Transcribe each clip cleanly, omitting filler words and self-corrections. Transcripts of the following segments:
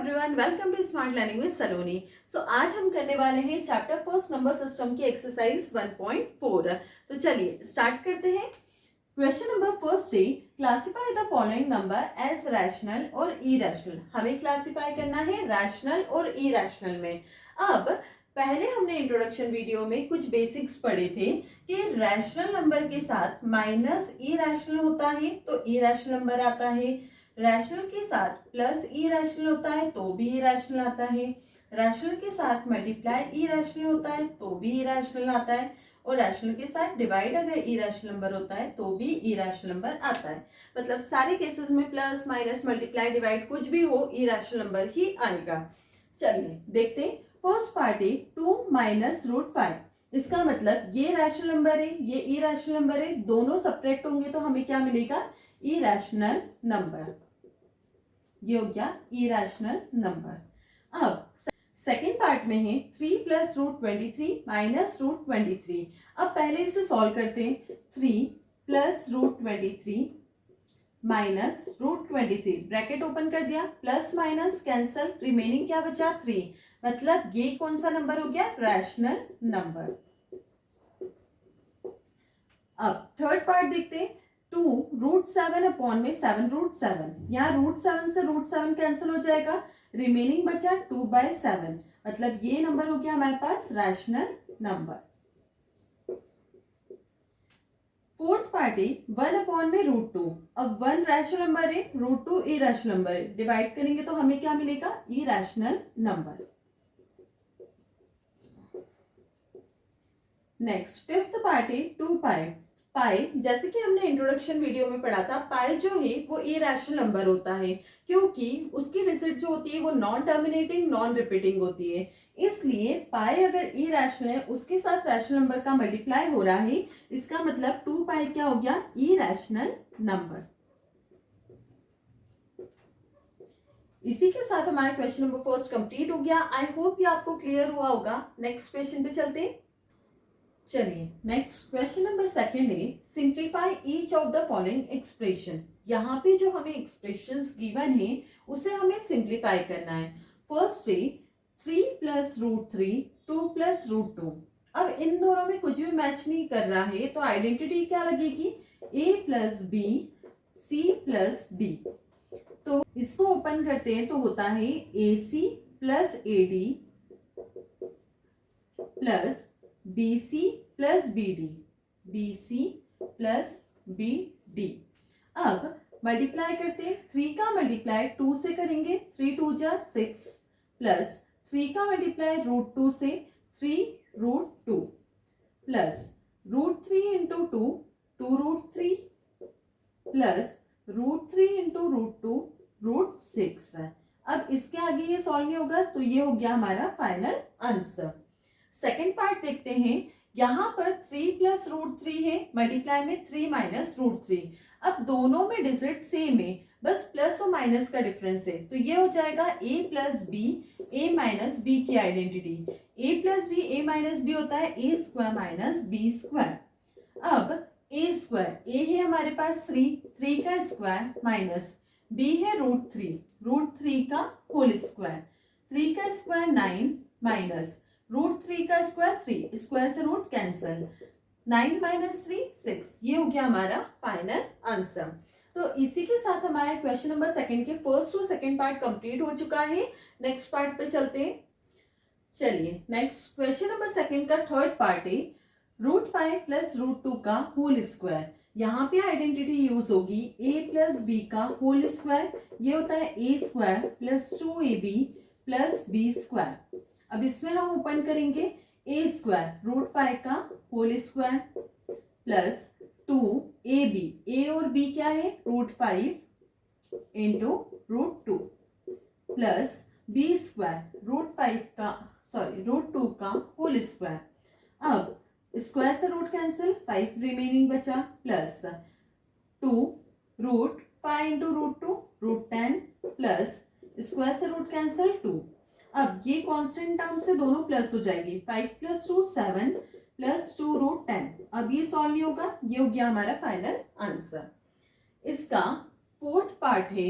Everyone, welcome to smart learning with Saloni. आज हम करने वाले हैं चैप्टर फर्स्ट नंबर सिस्टम की एक्सरसाइज 1.4। तो चलिए स्टार्ट करते हैं। क्वेश्चन नंबर फर्स्ट है, classify the following number as rational और इरेशनल। हमें क्लासिफाई करना है रैशनल और इरेशनल में। अब पहले हमने इंट्रोडक्शन वीडियो में कुछ बेसिक्स पढ़े थे कि रैशनल नंबर के साथ माइनस इरेशनल होता है तो इरेशनल नंबर आता है, रैशनल के साथ प्लस इरेशनल होता है तो भी इरेशनल आता है, रैशनल के साथ मल्टीप्लाई इरेशनल होता है तो भी इरेशनल आता है, और रैशनल के साथ डिवाइड अगर इरेशनल नंबर होता है तो भी इरेशनल नंबर आता है। मतलब सारे केसेस में प्लस माइनस मल्टीप्लाई डिवाइड कुछ भी हो इरेशनल नंबर ही आएगा। चलिए देखते हैं। फर्स्ट पार्ट है 2 माइनस रूट 5। इसका मतलब ये रैशनल नंबर है, ये इरेशनल नंबर है, दोनों सब्ट्रैक्ट होंगे तो हमें क्या मिलेगा? Irrational number. ये हो गया इरेशनल नंबर। अब सेकेंड पार्ट में है 3 प्लस रूट 23 माइनस रूट 23। अब पहले इसे सॉल्व करते हैं। 3 plus root 23 minus root 23, bracket open कर दिया, प्लस माइनस कैंसल, रिमेनिंग क्या बचा? 3। मतलब ये कौन सा नंबर हो गया? Rational number. अब थर्ड पार्ट देखते हैं। 2 रूट 7 अपॉन में 7 रूट 7, यहाँ रूट 7 से रूट 7 कैंसिल हो जाएगा, रिमेनिंग बचा 2/7। मतलब ये नंबर हो गया हमारे पास रैशनल नंबर। फोर्थ पार्ट है 1 अपॉन में रूट 2। अब 1 रैशनल नंबर है, रूट 2 इरेशनल नंबर है, डिवाइड करेंगे तो हमें क्या मिलेगा? Irrational number. Next fifth part है 2 पाई। पाई जैसे कि हमने इंट्रोडक्शन वीडियो में पढ़ा था, पाई जो है वो इरेशनल नंबर होता है क्योंकि उसकी डिजिट जो होती है वो नॉन टर्मिनेटिंग नॉन रिपीटिंग होती है। इसलिए पाई अगर इरेशनल है उसके साथ रैशनल नंबर का मल्टीप्लाई हो रहा है, इसका मतलब 2 पाई क्या हो गया? Irrational number. इसी के साथ हमारा क्वेश्चन नंबर फर्स्ट कंप्लीट हो गया। आई होप ये आपको क्लियर हुआ होगा। नेक्स्ट क्वेश्चन पे चलते हैं। चलिए नेक्स्ट क्वेश्चन नंबर सेकंड है, simplify each of the following expression. यहाँ पे जो हमें एक्सप्रेशंस गिवन है उसे हमें सिंप्लीफाई करना है। फर्स्ट है 3 प्लस रूट 3 2 प्लस रूट 2। अब इन दोनों में कुछ भी मैच नहीं कर रहा है तो आइडेंटिटी क्या लगेगी? a plus B C plus D. तो इसको ओपन करते हैं तो होता है A C plus A D plus B C plus B D, B C plus B D. अब मल्टीप्लाई करते हैं। 3 का मल्टीप्लाई 2 से करेंगे, 3 2 जा 6 प्लस 3 का मल्टीप्लाई रूट 2 से 3 root 2 plus root 3 into 2 2 root 3 plus root 3 into root 2 root 6। अब इसके आगे ये सॉल्व नहीं होगा तो ये हो गया हमारा फाइनल आंसर। सेकेंड पार्ट देखते हैं। यहां पर 3 प्लस रूट 3 है, मल्टीप्लाई में 3 माइनस रूट 3। अब दोनों में डिजिट सेम है, बस प्लस और माइनस का डिफरेंस है, तो ये हो जाएगा a plus B A minus B की identity. a plus B A minus B होता है a square minus B square. अब a स्क्वायर, a है हमारे पास 3 का स्क्वायर माइनस b है रूट 3 का होल स्क्वायर, 3 का स्क्वायर 9 माइनस रूट 3 का स्क्वायर 3, स्क्वायर से रूट कैंसल, 9 माइनस 3 6। ये हो गया हमारा फाइनल आंसर। तो इसी के साथ हमारा क्वेश्चन नंबर सेकंड के फर्स्ट और सेकंड पार्ट कंप्लीट हो चुका है। नेक्स्ट पार्ट पे चलते हैं। चलिए नेक्स्ट क्वेश्चन नंबर सेकंड का थर्ड पार्ट है रूट 5 प्लस रूट 2 का होल स्क्वायर। यहाँ पे आइडेंटिटी यूज होगी a प्लस बी का होल स्क्वायर, ये होता है a square plus 2ab plus B square. अब इसमें हम ओपन करेंगे a स्क्वायर रूट 5 का whole square plus 2ab, a और b क्या है? Root 5 into root 2 plus b square root 2 का होल स्क्वायर। अब स्क्वायर से रूट कैंसिल, 5 रिमेनिंग बचा plus 2 root 5 into root 2 root 10 plus square से रूट कैंसिल 2। अब ये कांस्टेंट टर्म से दोनों प्लस हो जाएगी, 5 प्लस 2 7 प्लस 2 रूट 10। अब ये सॉल्व नहीं होगा, ये हो गया हमारा फाइनल आंसर। इसका फोर्थ पार्ट है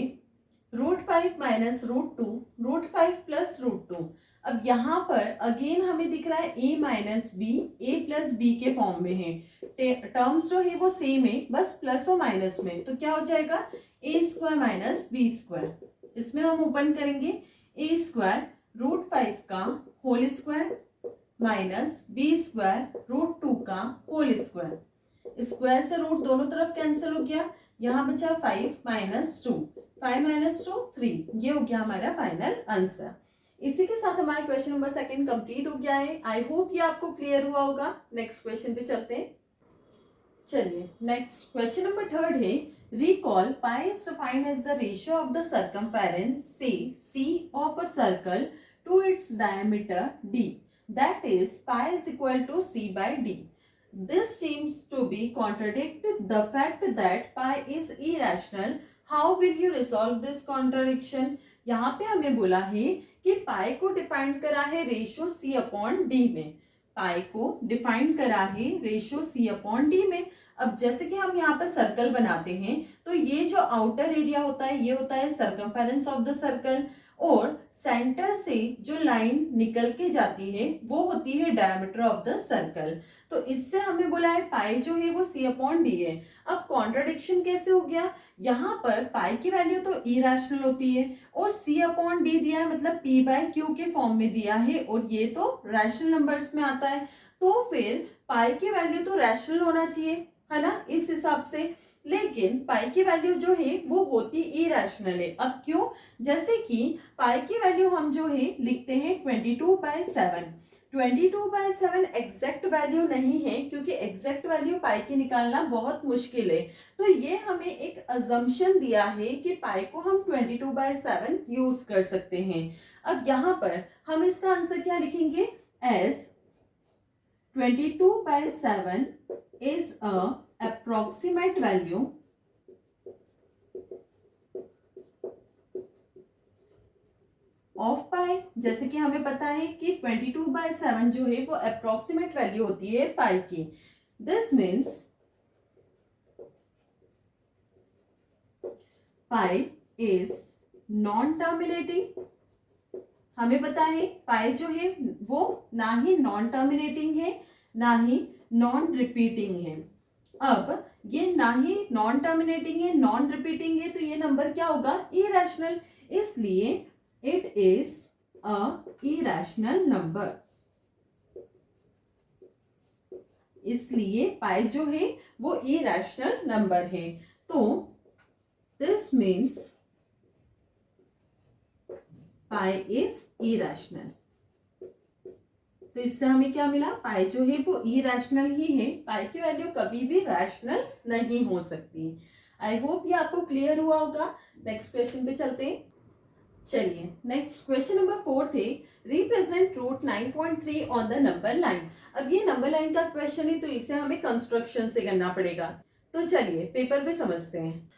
रूट 5 माइनस रूट 2 √5 प्लस √2। अब यहाँ पर अगेन हमें दिख रहा है a minus B, a plus B के फॉर्म में है, टर्म्स जो है वो सेम है, बस प्लस और माइनस में, तो क्या हो जाएगा a² माइनस b²। इसमें हम ओपन करेंगे a² √5 का होल स्क्वायर माइनस b² √2 का होल स्क्वायर, स्क्वायर से रूट दोनों तरफ कैंसिल हो गया, यहाँ बचा 5 माइनस 2, 5 माइनस 2 3, ये हो गया हमारा फाइनल आंसर। इसी के साथ हमारा क्वेश्चन नंबर 2 कंप्लीट हो गया है। आई होप ये आपको क्लियर हुआ होगा। नेक्स्ट क्वेश्चन पे चलते हैं। चलिए नेक्स्ट क्वेश्चन नंबर 3 है, recall pi is defined as the ratio of the circumference say c of a circle to its diameter d, that is pi is equal to c by d. This seems to be contradict the fact that pi is irrational. How will you resolve this contradiction? यहाँ पे हमें बोला है कि पाई को define करा है ratio c upon D में, पाई को डिफाइन करा है रेशियो c अपॉन डी में। अब जैसे कि हम यहाँ पर सर्कल बनाते हैं तो ये जो आउटर एरिया होता है ये होता है सर्कमफेरेंस ऑफ द सर्कल, और सेंटर से जो लाइन निकल के जाती है वो होती है डायमीटर ऑफ द सर्कल। तो इससे हमें बोला है पाई जो है वो c अपॉन डी है। अब कॉन्ट्रडिक्शन कैसे हो गया, यहाँ पर पाई की वैल्यू तो इरेशनल होती है और c अपॉन डी दिया है, मतलब p बाय क्यू के फॉर्म में दिया है, और ये तो रैशनल नंबर्स में आता है, तो फिर पाई की वैल्यू तो रैशनल होना चाहिए, है ना, इस हिसाब से। लेकिन पाई की वैल्यू जो है वो होती इरेशनल है। अब क्यों, जैसे कि पाई की वैल्यू हम जो है लिखते हैं 22/7। 22/7 एग्जैक्ट वैल्यू नहीं है, क्योंकि एग्जैक्ट वैल्यू पाई की निकालना बहुत मुश्किल है। तो ये हमें एक अजम्पशन दिया है कि पाई को हम 22/7 यूज कर सकते हैं। अब यहाँ पर हम इसका आंसर क्या लिखेंगे, as 22/7 is a approximate value of pi। जैसे कि हमें पता है कि 22/7 जो है वो अप्रोक्सीमेट वैल्यू होती है पाई की। This means pi is non terminating. हमें पता है पाई जो है वो ना ही नॉन टर्मिनेटिंग है ना ही नॉन रिपीटिंग है। अब ये ना ही नॉन टर्मिनेटिंग है नॉन रिपीटिंग है, तो ये नंबर क्या होगा, इरेशनल, इसलिए it is a irrational number. इसलिए पाई जो है वो इरेशनल नंबर है। तो this means pi is irrational. तो इससे हमें क्या मिला, पाई जो है वो इरेशनल ही है, पाई की वैल्यू कभी भी रैशनल नहीं हो सकती। आई होप ये आपको क्लियर हुआ होगा। नेक्स्ट क्वेश्चन पे चलते हैं। चलिए नेक्स्ट क्वेश्चन नंबर 4 है, represent root 9.3 on the number line. अब ये नंबर लाइन का क्वेश्चन है तो इसे हमें कंस्ट्रक्शन से करना पड़ेगा। तो चलिए पेपर पे समझते हैं।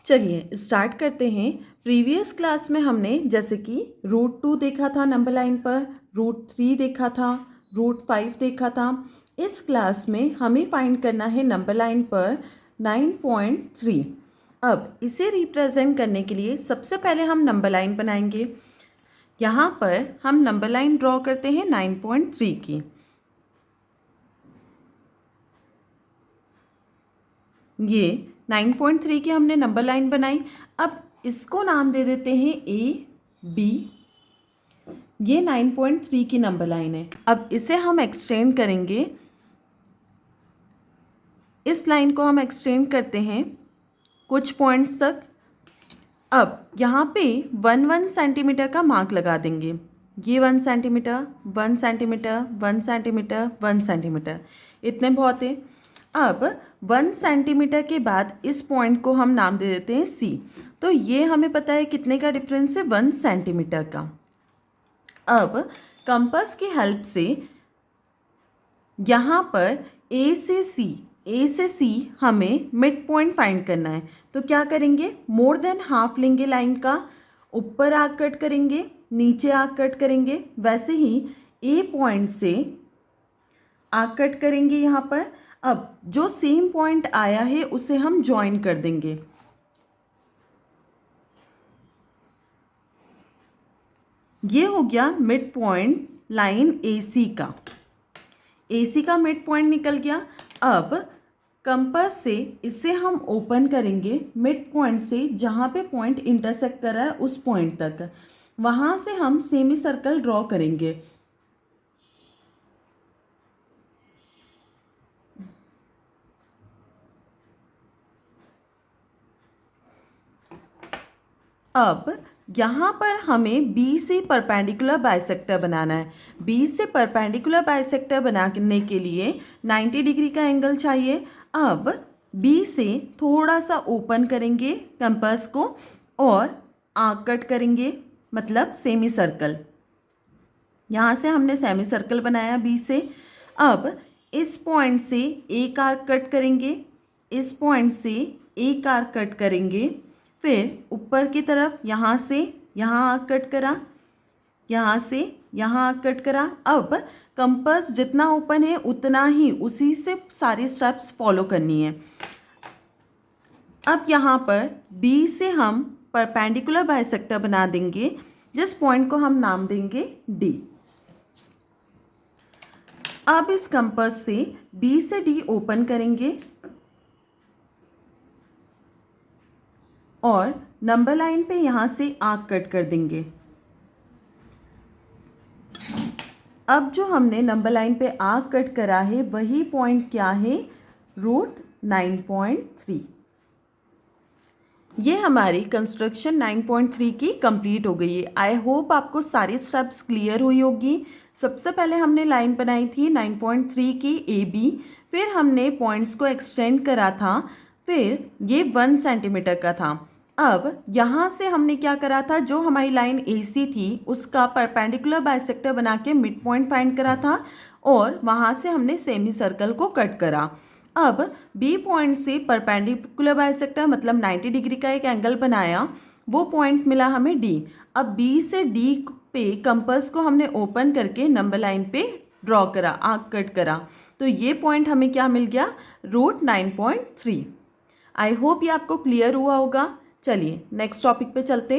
चलिए स्टार्ट करते हैं। प्रीवियस क्लास में हमने जैसे कि √2 देखा था नंबर लाइन पर, √3 देखा था, √5 देखा था। इस क्लास में हमें फाइंड करना है नंबर लाइन पर 9.3। अब इसे रिप्रेजेंट करने के लिए सबसे पहले हम नंबर लाइन बनाएंगे। यहाँ पर हम नंबर लाइन ड्रॉ करते हैं 9.3 की। ये 9.3 की हमने नंबर लाइन बनाई। अब इसको नाम दे देते हैं AB। ये 9.3 की नंबर लाइन है। अब इसे हम एक्सटेंड करेंगे, इस लाइन को हम एक्सटेंड करते हैं कुछ पॉइंट्स तक। अब यहाँ पे 1 सेंटीमीटर का मार्क लगा देंगे। ये 1 सेंटीमीटर, 1 सेंटीमीटर, 1 सेंटीमीटर, 1 सेंटीमीटर, इतने बहुत है। अब 1 सेंटीमीटर के बाद इस पॉइंट को हम नाम दे देते हैं C। तो ये हमें पता है कितने का डिफरेंस है, 1 सेंटीमीटर का। अब कंपास की हेल्प से यहाँ पर A से C हमें मिड पॉइंट फाइंड करना है। तो क्या करेंगे, मोर देन हाफ लेंगे लाइन का, ऊपर आर्क कट करेंगे, नीचे आर्क कट करेंगे। वैसे ही A पॉइंट से आर्क कट करेंगे यहाँ पर। अब जो सेम पॉइंट आया है उसे हम ज्वाइन कर देंगे। ये हो गया मिड पॉइंट लाइन AC का, AC का मिड पॉइंट निकल गया। अब कंपास से इसे हम ओपन करेंगे मिड पॉइंट से, जहाँ पे पॉइंट इंटरसेक्ट कर रहा है उस पॉइंट तक, वहाँ से हम सेमी सर्कल ड्रॉ करेंगे। अब यहाँ पर हमें B से परपेंडिकुलर बाइसेक्टर बनाना है। B से परपेंडिकुलर बाइसेक्टर बनाने के लिए 90 डिग्री का एंगल चाहिए। अब B से थोड़ा सा ओपन करेंगे कंपास को और आर्क कट करेंगे, मतलब सेमी सर्कल। यहाँ से हमने सेमी सर्कल बनाया B से। अब इस पॉइंट से एक आर्क कट करेंगे, इस पॉइंट से एक आर्क कट करेंगे, फिर ऊपर की तरफ यहाँ से यहाँ आर्क कट करा, यहाँ से यहाँ आर्क कट करा। अब कंपास जितना ओपन है उतना ही उसी से सारी स्टेप्स फॉलो करनी है। अब यहाँ पर B से हम परपेंडिकुलर बाइसेक्टर बना देंगे, जिस पॉइंट को हम नाम देंगे D। अब इस कंपास से B से D ओपन करेंगे और नंबर लाइन पे यहाँ से आर्क कट कर देंगे। अब जो हमने नंबर लाइन पे आर्क कट करा है वही पॉइंट क्या है, √9.3। ये हमारी कंस्ट्रक्शन 9.3 की कंप्लीट हो गई है। आई होप आपको सारी स्टेप्स क्लियर हुई होगी। सबसे पहले हमने लाइन बनाई थी 9.3 की AB, फिर हमने पॉइंट्स को एक्सटेंड करा था, फिर ये 1 सेंटीमीटर का था। अब यहाँ से हमने क्या करा था, जो हमारी लाइन AC थी उसका परपेंडिकुलर बाइसेक्टर बना के मिड पॉइंट फाइंड करा था और वहाँ से हमने सेमी सर्कल को कट करा। अब B पॉइंट से परपेंडिकुलर बाइसेक्टर मतलब 90 डिग्री का एक एंगल बनाया, वो पॉइंट मिला हमें D। अब B से D पे कंपास को हमने ओपन करके नंबर लाइन पे ड्रॉ करा, आर्क कट करा, तो ये पॉइंट हमें क्या मिल गया, √9.3। आई होप ये आपको क्लियर हुआ होगा। चलिए नेक्स्ट टॉपिक पे चलते।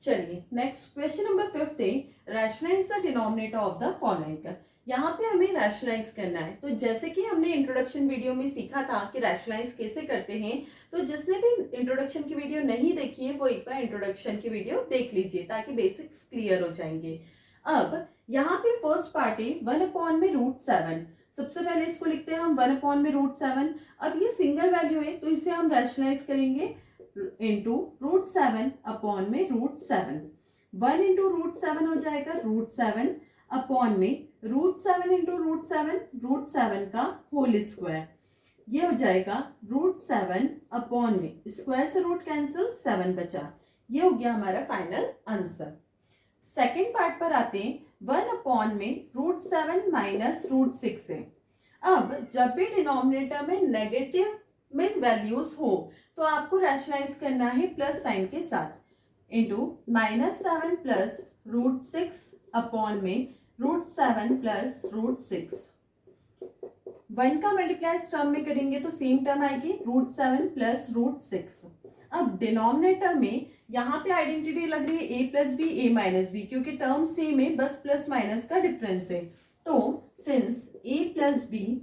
चलिए नेक्स्ट क्वेश्चन नंबर 5 है, rationalise the denominator of the following. यहाँ पे हमें रैशनलाइज करना है। तो जैसे कि हमने इंट्रोडक्शन वीडियो में सीखा था कि रैशनलाइज कैसे करते हैं, तो जिसने भी इंट्रोडक्शन की वीडियो नहीं देखी है वो एक बार इंट्रोडक्शन की वीडियो देख लीजिए ताकि बेसिक्स क्लियर हो जाएंगे। अब यहाँ पे फर्स्ट पार्ट है 1/√7। सबसे पहले इसको लिखते हैं हम 1/√7। अब ये सिंगल वैल्यू है तो इसे हम रैशनलाइज करेंगे इंटू √7 अपॉन में √7। 1 इंटू √7 हो जाएगा √7 अपॉन में √7 इंटू √7 का होल स्क्वायर। ये हो जाएगा √7 अपॉन में स्क्वायर से रूट कैंसिल 7 बचा। ये हो गया हमारा फाइनल आंसर। सेकेंड पार्ट पर आते हैं 1 अपॉन में √7 माइनस √6 है। अब जब भी डिनोमिनेटर में नेगेटिव में वैल्यूज हो तो आपको रैशनलाइज करना है प्लस साइन के साथ। इंटू -7 प्लस √6 अपॉन में √7 प्लस √6। 1 का मल्टीप्लाई टर्म में करेंगे तो सेम टर्म आएगी √7 प्लस √6। अब डिनोमिनेटर में यहाँ पे आइडेंटिटी लग रही है a plus B a minus B, क्योंकि टर्म सेम है, बस प्लस माइनस का डिफरेंस है। तो since a plus B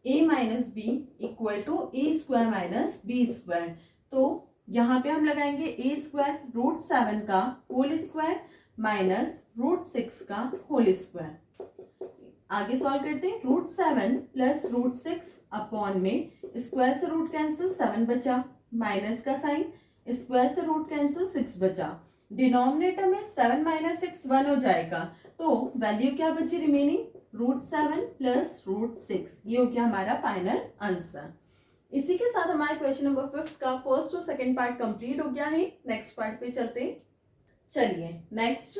a minus B equal to a square minus B square, तो यहाँ पे हम लगाएंगे a स्क्वायर √7 का होल स्क्वायर माइनस √6 का होल स्क्वायर। आगे सॉल्व करते हैं। √7 प्लस √6 अपॉन में स्क्वायर से रूट कैंसिल 7 बचा, माइनस का साइन, स्क्वायर से रूट कैंसिल 6 बचा। डिनोमिनेटर में 7 माइनस 6 1 हो जाएगा, तो वैल्यू क्या बची रिमेनिंग, √7 प्लस √6। ये हो गया हमारा फाइनल आंसर। इसी के साथ हमारे क्वेश्चन नंबर 5 का फर्स्ट और सेकंड पार्ट कंप्लीट हो गया है। नेक्स्ट पार्ट पे चलते हैं। चलिए नेक्स्ट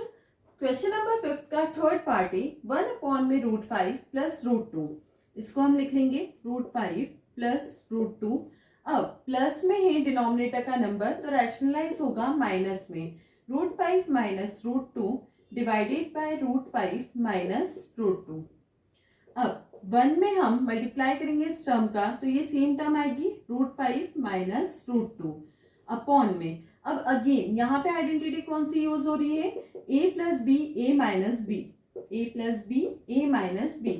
क्वेश्चन नंबर 5 का थर्ड पार्ट है 1 अपॉन में √5 प्लस √2। इसको हम लिख लेंगे √5 प्लस √2। अब प्लस में है डिनोमिनेटर का नंबर तो रैशनलाइज होगा माइनस में, √5 माइनस √2 डिवाइडेड बाय √5 माइनस √2। अब 1 में हम मल्टीप्लाई करेंगे इस टर्म का तो ये सेम टर्म आएगी √5 माइनस √2 अपॉन में, अब अगेन यहाँ पे आइडेंटिटी कौन सी यूज हो रही है, a plus B A minus B, a plus B A minus B,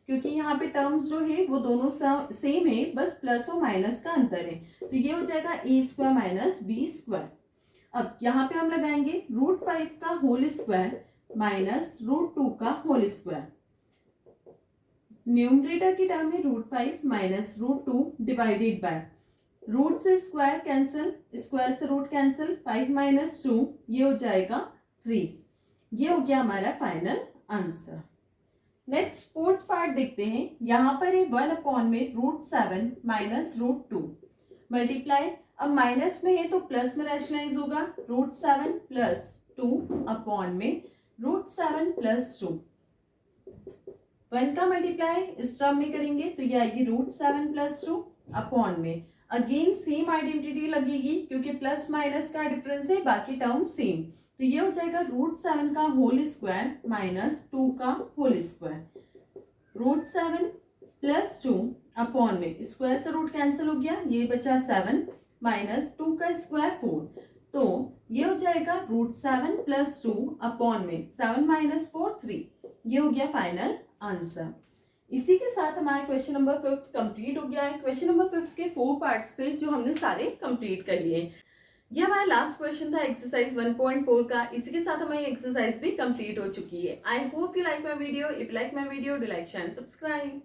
क्योंकि यहाँ पे टर्म्स जो है वो दोनों सेम है, बस प्लस और माइनस का अंतर है। तो ये हो जाएगा a square minus B square. अब यहाँ पे हम लगाएंगे √5 का होल स्क्वायर माइनस √2 का होल स्क्वायर। न्यूमरेटर की टर्म है √5 माइनस √2 डिवाइडेड बाय रूट से स्क्वायर कैंसिल, स्क्वायर से रूट कैंसिल, 5 माइनस 2 ये हो जाएगा 3। ये हो गया हमारा final answer. Next fourth part देखते हैं। यहाँ पर है 1/में √7 माइनस √2 मल्टीप्लाई। अब माइनस में है तो प्लस में रैशनलाइज होगा, √7 प्लस 2 में √7 प्लस 2। 1 का मल्टीप्लाई इस टर्म में करेंगे तो ये आएगी √7 प्लस 2 में। अगेन सेम आइडेंटिटी लगेगी क्योंकि प्लस माइनस का डिफरेंस है, बाकी टर्म सेम। तो ये हो जाएगा √7 का होल स्क्वायर माइनस 2 का होल स्क्वायर। √7 प्लस 2 में स्क्वायर से रूट कैंसिल हो गया, ये बचा 7 माइनस 2 का स्क्वायर 4। तो ये हो जाएगा √7 प्लस 2 में 7 माइनस 4 3। ये हो गया फाइनल आंसर। इसी के साथ हमारा क्वेश्चन नंबर 5 कंप्लीट हो गया है। क्वेश्चन नंबर 5 के 4 पार्ट्स थे जो हमने सारे कंप्लीट कर लिए। ये हमारा लास्ट क्वेश्चन था एक्सरसाइज 1.4 का। इसी के साथ हमारी एक्सरसाइज भी कंप्लीट हो चुकी है। I hope you like my video. If like my video do like share and subscribe.